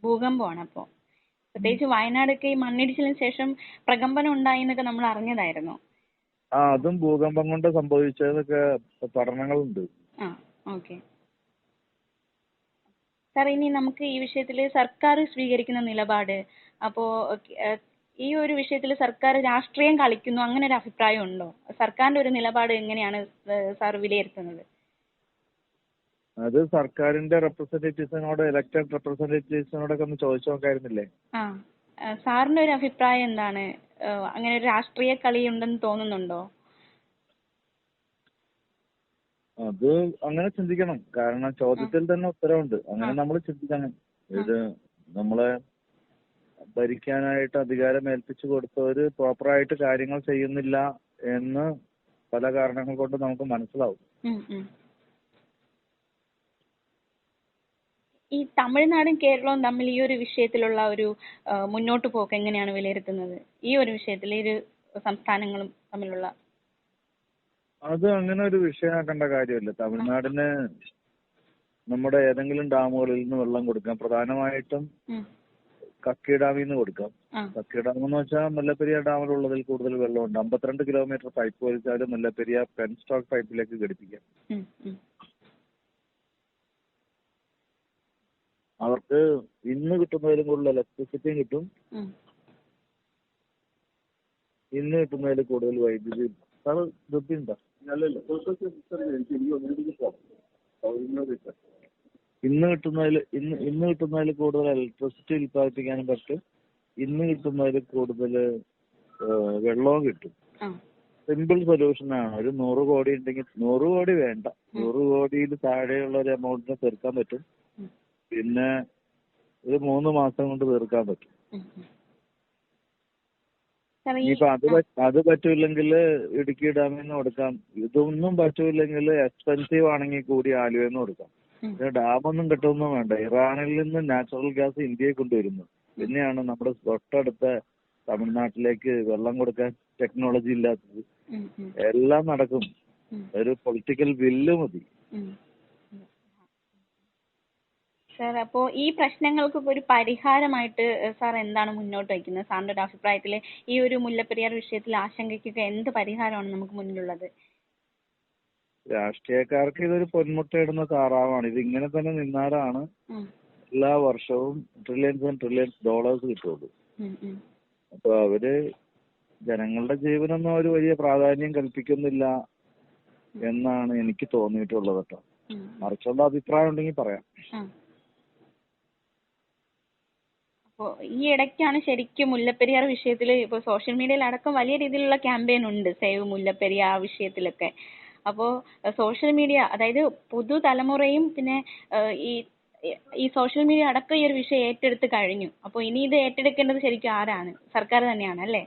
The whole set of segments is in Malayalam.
ഭൂകമ്പമാണ് അപ്പോ. പ്രത്യേകിച്ച് വയനാടൊക്കെ ഈ മണ്ണിടിച്ചിലിന് ശേഷം പ്രകമ്പനം ഉണ്ടായി എന്നൊക്കെ നമ്മൾ അറിഞ്ഞതായിരുന്നു. അതും ഭൂകമ്പം കൊണ്ട് സംഭവിച്ചതൊക്കെ പഠനങ്ങളുണ്ട്. ഓക്കെ സാർ, ഇനി നമുക്ക് ഈ വിഷയത്തിൽ സർക്കാർ സ്വീകരിക്കുന്ന നിലപാട്, അപ്പോ ഈ ഒരു വിഷയത്തിൽ സർക്കാർ രാഷ്ട്രീയം കളിക്കുന്നു അങ്ങനെ ഒരു അഭിപ്രായം ഉണ്ടോ? സർക്കാരിന്റെ ഒരു നിലപാട് എങ്ങനെയാണ് സാർ വിലയിരുത്തുന്നത്? അത് സർക്കാരിന്റെ റെപ്രസെന്റേറ്റീവ്സിനോട്, ഇലക്ടഡ് റെപ്രസെന്റേറ്റീവ്സിനോടൊക്കെ ഒന്ന് ചോദിച്ചു നോക്കായിരുന്നില്ലേ? സാറിന്റെ ഒരു അഭിപ്രായം എന്താണ്? അങ്ങനെ ഒരു രാഷ്ട്രീയ കളി ഉണ്ടെന്ന് തോന്നുന്നുണ്ടോ? അത് അങ്ങനെ ചിന്തിക്കണം. കാരണം ചോദ്യത്തിൽ തന്നെ ഉത്തരവുണ്ട്. അങ്ങനെ നമ്മൾ ചിന്തിക്കണം. ഇത് നമ്മളെ ഭരിക്കാനായിട്ട് അധികാരം ഏൽപ്പിച്ചു കൊടുത്തവര് പ്രോപ്പറായിട്ട് കാര്യങ്ങൾ ചെയ്യുന്നില്ല എന്ന് പല കാരണങ്ങൾ കൊണ്ട് നമുക്ക് മനസ്സിലാവും. ഈ തമിഴ്നാടും കേരളവും തമ്മിൽ ഈ ഒരു വിഷയത്തിലുള്ള ഒരു മുന്നോട്ട് പോക്ക് എങ്ങനെയാണ് വിലയിരുത്തുന്നത്? ഈ ഒരു വിഷയത്തിൽ ഇരു സംസ്ഥാനങ്ങളും തമ്മിലുള്ള അത് അങ്ങനെ ഒരു വിഷയമാക്കേണ്ട കാര്യമില്ല. തമിഴ്നാടിന് നമ്മുടെ ഏതെങ്കിലും ഡാമുകളിൽ നിന്ന് വെള്ളം കൊടുക്കാം. പ്രധാനമായിട്ടും കക്കി ഡാമിൽ നിന്ന് കൊടുക്കാം. കക്കി ഡാം എന്ന് വെച്ചാൽ മുല്ലപ്പെരിയാർ ഡാമിലുള്ളതിൽ കൂടുതൽ വെള്ളമുണ്ട്. 52 കിലോമീറ്റർ പൈപ്പ് വലിച്ചാലും മുല്ലപ്പെരിയാർ പെൻസ്റ്റോക്ക് പൈപ്പിലേക്ക് ഘടിപ്പിക്കാം. അവർക്ക് ഇന്ന് കിട്ടുന്നതിലും കൂടുതൽ ഇലക്ട്രിസിറ്റിയും കിട്ടും, ഇന്ന് കിട്ടുന്നതിൽ കൂടുതൽ വൈദ്യുതി. സാറ് ധൃതിയുണ്ടോ? ഇന്ന് കിട്ടുന്നതിൽ കൂടുതൽ ഇലക്ട്രിസിറ്റി ഉൽപ്പാദിപ്പിക്കാനും പറ്റും, ഇന്ന് കിട്ടുന്നതിൽ കൂടുതൽ വെള്ളവും കിട്ടും. സിമ്പിൾ സൊല്യൂഷനാണ്. ഒരു 100 കോടി ഉണ്ടെങ്കിൽ 100 കോടി വേണ്ട, 100 കോടിയിൽ താഴെയുള്ള ഒരു എമൗണ്ടിനെ തീർക്കാൻ പറ്റും. പിന്നെ ഒരു 3 മാസം കൊണ്ട് തീർക്കാൻ പറ്റും. ഇനിയിപ്പോ അത് പറ്റൂല്ലെങ്കിൽ ഇടുക്കി ഡാമിൽ നിന്ന് കൊടുക്കാം. ഇതൊന്നും പറ്റൂല്ലെങ്കിൽ എക്സ്പെൻസീവ് ആണെങ്കിൽ കൂടി ആലുവയിൽ നിന്ന് കൊടുക്കാം. ഡാമൊന്നും കിട്ടുമൊന്നും വേണ്ട. ഇറാനിൽ നിന്ന് നാച്ചുറൽ ഗ്യാസ് ഇന്ത്യയിൽ കൊണ്ടുവരുന്നു. പിന്നെയാണ് നമ്മുടെ തൊട്ടടുത്ത തമിഴ്നാട്ടിലേക്ക് വെള്ളം കൊടുക്കാൻ ടെക്നോളജി ഇല്ലാത്തത്. എല്ലാം നടക്കും. ഒരു പൊളിറ്റിക്കൽ വില്ല് മതി. സാർ, അപ്പോൾ ഈ പ്രശ്നങ്ങൾക്ക് ഒരു പരിഹാരമായിട്ട് സാർ എന്താണ് മുന്നോട്ട് വയ്ക്കുന്നത്? സാറിന്റെ ഒരു അഭിപ്രായത്തിൽ ഈ ഒരു മുല്ലപ്പെരിയാർ വിഷയത്തിൽ ആശങ്കയ്ക്കൊക്കെ എന്ത് പരിഹാരമാണ് നമുക്ക് മുന്നിലുള്ളത്? രാഷ്ട്രീയക്കാർക്ക് ഇതൊരു പൊന്മുട്ടയിടുന്ന താറാവാണ്. ഇതിങ്ങനെ തന്നെ നിന്നാലാണ് എല്ലാ വർഷവും ട്രില്യൺസ് ആൻഡ് ട്രില്യൺസ് ഡോളേഴ്സ് കിട്ടുള്ളൂ. അപ്പൊ അവര് ജനങ്ങളുടെ ജീവനൊന്നും ഒരു വലിയ പ്രാധാന്യം കൽപ്പിക്കുന്നില്ല എന്നാണ് എനിക്ക് തോന്നിയിട്ടുള്ളത് കേട്ടോ. മറിച്ചുള്ള അഭിപ്രായം ഉണ്ടെങ്കിൽ പറയാം. അപ്പോൾ ഈ ഇടയ്ക്കാണ് ശരിക്കും മുല്ലപ്പെരിയാർ വിഷയത്തിൽ ഇപ്പോൾ സോഷ്യൽ മീഡിയയിൽ അടക്കം വലിയ രീതിയിലുള്ള ക്യാമ്പയിൻ ഉണ്ട് സേവ് മുല്ലപ്പെരിയാർ വിഷയത്തിലൊക്കെ. അപ്പോൾ സോഷ്യൽ മീഡിയ, അതായത് പുതുതലമുറയും പിന്നെ ഈ സോഷ്യൽ മീഡിയ അടക്കം ഈ ഒരു വിഷയം ഏറ്റെടുത്ത് കഴിഞ്ഞു. അപ്പോൾ ഇനി ഇത് ഏറ്റെടുക്കേണ്ടത് ശരിക്കും ആരാണ്? സർക്കാർ തന്നെയാണ് അല്ലേ?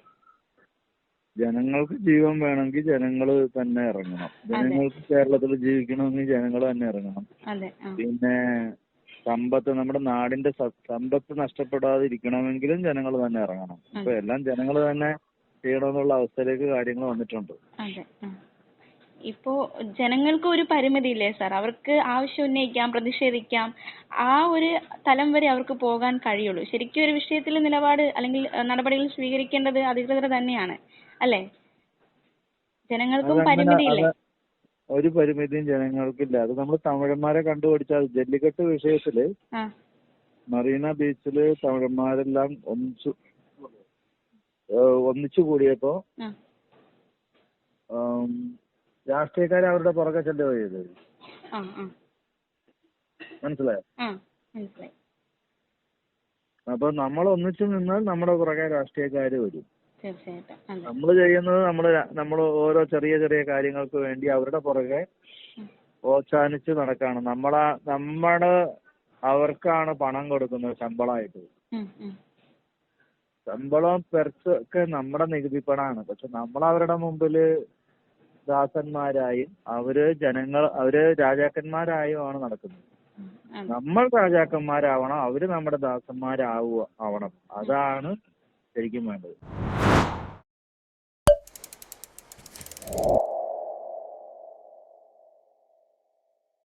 ജനങ്ങൾക്ക് ജീവൻ വേണമെങ്കിൽ ജനങ്ങൾ തന്നെ ഇറങ്ങണം. ജനങ്ങൾക്ക് കേരളത്തിൽ ജീവിക്കണമെങ്കിൽ ജനങ്ങൾ തന്നെ ഇറങ്ങണം. പിന്നെ നമ്മുടെ നാടിന്റെ സമ്പത്ത് നഷ്ടപ്പെടാതിരിക്കണമെങ്കിലും ജനങ്ങൾ തന്നെ ഇറങ്ങണം. ഇപ്പൊ എല്ലാം ജനങ്ങൾ തന്നെ ചെയ്യണമെന്നുള്ള അവസ്ഥയിലേക്ക് കാര്യങ്ങൾ വന്നിട്ടുണ്ട്. ഇപ്പോ ജനങ്ങൾക്ക് ഒരു പരിമിതിയില്ലേ സാർ? അവർക്ക് ആവശ്യം ഉന്നയിക്കാം, പ്രതിഷേധിക്കാം, ആ ഒരു തലം വരെ അവർക്ക് പോകാൻ കഴിയുള്ളൂ. ശരിക്കും ഒരു വിഷയത്തിൽ നിലപാട് അല്ലെങ്കിൽ നടപടികൾ സ്വീകരിക്കേണ്ടത് അധികൃതർ തന്നെയാണ് അല്ലേ? ജനങ്ങൾക്കും പരിമിതിയില്ലേ? ഒരു പരിമിതിയും ജനങ്ങൾക്കില്ല. അത് നമ്മൾ തമിഴന്മാരെ കണ്ടുപിടിച്ചാൽ ജല്ലിക്കെട്ട് വിഷയത്തില് മറീന ബീച്ചില് തമിഴന്മാരെല്ലാം ഒന്നിച്ചു കൂടിയപ്പോ രാഷ്ട്രീയക്കാരെ അവരുടെ പുറകെ ചെല്ലുക ചെയ്തത്. മനസ്സിലായോ? അപ്പൊ നമ്മൾ ഒന്നിച്ചു നിന്നാൽ നമ്മുടെ പുറകെ രാഷ്ട്രീയക്കാര് വരും. നമ്മൾ ചെയ്യുന്നത് നമ്മൾ ഓരോ ചെറിയ ചെറിയ കാര്യങ്ങൾക്ക് വേണ്ടി അവരുടെ പുറകെ ഓച്ചാനിച്ച് നടക്കാണ്. നമ്മള് അവർക്കാണ് പണം കൊടുക്കുന്നത് ശമ്പളമായിട്ട്. ശമ്പളം പെർച്ചൊക്കെ നമ്മുടെ നികുതി പണമാണ്. പക്ഷെ നമ്മൾ അവരുടെ മുമ്പില് ദാസന്മാരായും അവര് രാജാക്കന്മാരായും നടക്കുന്നത്. നമ്മൾ രാജാക്കന്മാരാവണം, അവര് നമ്മുടെ ദാസന്മാരാവണം. അതാണ് ശരിക്കും വേണ്ടത്.